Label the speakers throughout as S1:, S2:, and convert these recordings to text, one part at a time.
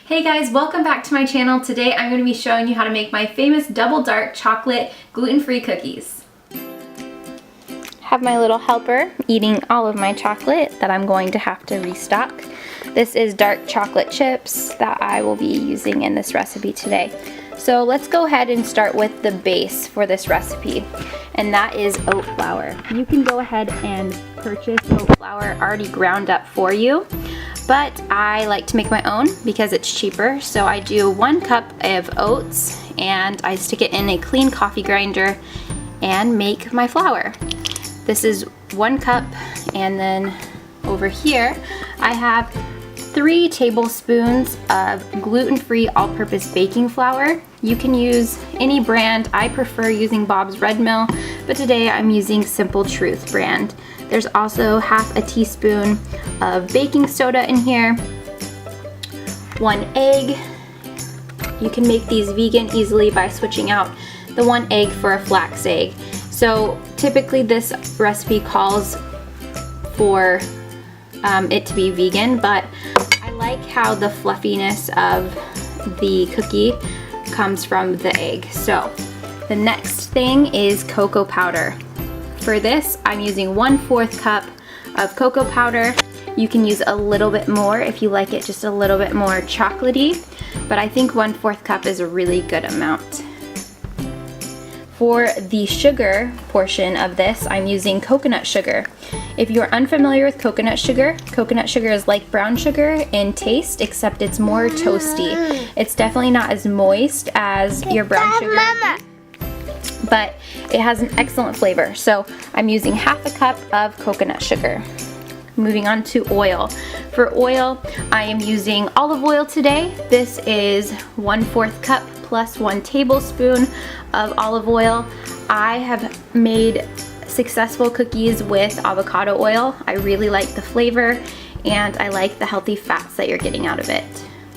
S1: Hey guys, welcome back to my channel. Today I'm going to be showing you how to make my famous double dark chocolate gluten-free cookies. Have my little helper eating all of my chocolate that I'm going to have to restock. This is dark chocolate chips that I will be using in this recipe today. So let's go ahead and start with the base for this recipe, and that is oat flour. You can go ahead and purchase oat flour already ground up for you, but I like to make my own because it's cheaper. So I do 1 cup of oats and I stick it in a clean coffee grinder and make my flour. This is 1 cup, and then over here I have 3 tablespoons of gluten-free all-purpose baking flour. You can use any brand. I prefer using Bob's Red Mill, but today I'm using Simple Truth brand. There's also half a teaspoon of baking soda in here, 1 egg. You can make these vegan easily by switching out the 1 egg for a flax egg. So typically this recipe calls for it to be vegan, but I like how the fluffiness of the cookie comes from the egg. So the next thing is cocoa powder. For this, I'm using 1/4 cup of cocoa powder. You can use a little bit more if you like it just a little bit more chocolatey, but I think 1/4 cup is a really good amount. For the sugar portion of this, I'm using coconut sugar. If you're unfamiliar with coconut sugar is like brown sugar in taste, except it's more toasty. It's definitely not as moist as your brown sugar, but it has an excellent flavor. So I'm using half a cup of coconut sugar. Moving on to oil. For oil, I am using olive oil today. This is 1/4 cup plus 1 tablespoon of olive oil. I have made successful cookies with avocado oil. I really like the flavor and I like the healthy fats that you're getting out of it.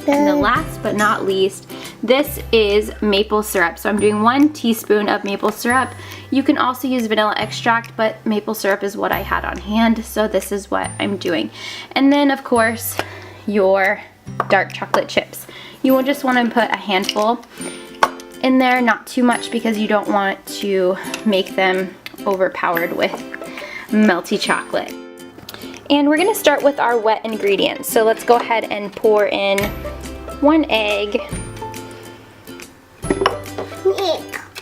S1: And the last but not least, this is maple syrup. So I'm doing 1 teaspoon of maple syrup. You can also use vanilla extract, but maple syrup is what I had on hand, so this is what I'm doing. And then of course, your dark chocolate chips. You will just want to put a handful in there, not too much because you don't want to make them overpowered with melty chocolate. And we're gonna start with our wet ingredients. So let's go ahead and pour in 1 egg.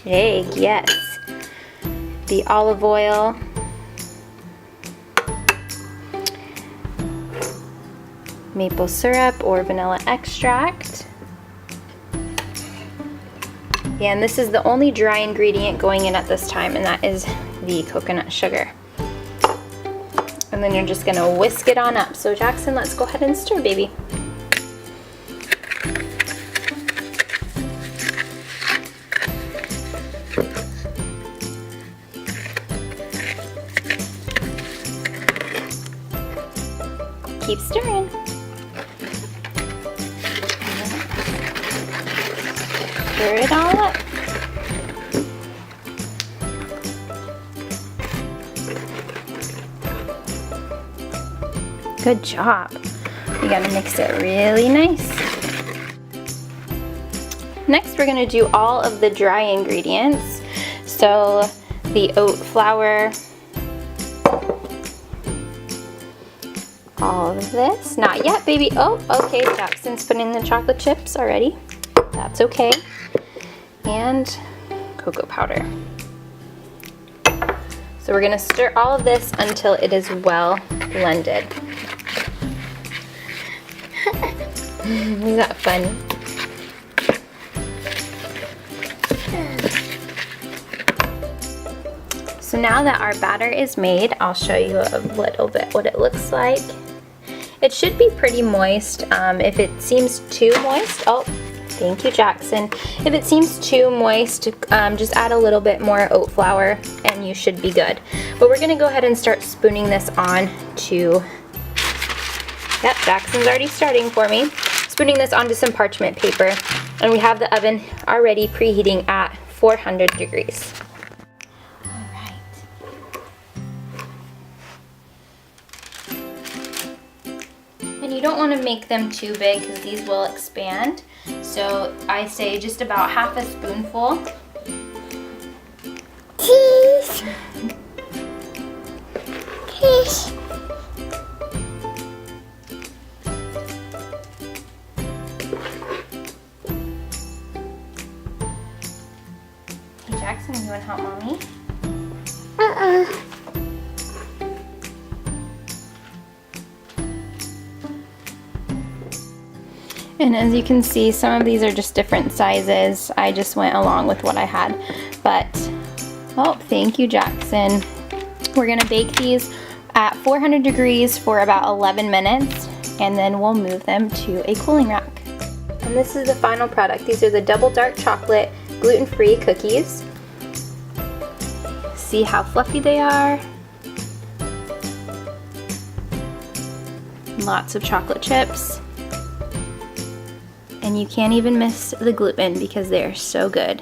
S1: Egg, yes. The olive oil. Maple syrup or vanilla extract. Yeah, and this is the only dry ingredient going in at this time, and that is the coconut sugar. And then you're just gonna whisk it on up. So Jackson, let's go ahead and stir, baby. Keep stirring. Stir it all up. Good job. You gotta mix it really nice. Next, we're gonna do all of the dry ingredients. So the oat flour, all of this. Not yet, baby. Oh, okay, Jackson's putting the chocolate chips already. That's okay. And cocoa powder. So we're gonna stir all of this until it is well blended. Is that fun? So now that our batter is made, I'll show you a little bit what it looks like. It should be pretty moist. If it seems too moist, oh, thank you, Jackson. If it seems too moist, just add a little bit more oat flour and you should be good. But we're gonna go ahead and start spooning this on to, yep, Jackson's already starting for me. Spooning this onto some parchment paper, and we have the oven already preheating at 400 degrees. don't want to make them too big because these will expand. So I say just about half a spoonful.
S2: Cheese. Cheese.
S1: Hey Jackson, you want to help mommy? And as you can see, some of these are just different sizes. I just went along with what I had. But, oh, thank you, Jackson. We're gonna bake these at 400 degrees for about 11 minutes, and then we'll move them to a cooling rack. And this is the final product. These are the double dark chocolate gluten-free cookies. See how fluffy they are. Lots of chocolate chips. And you can't even miss the gluten because they are so good.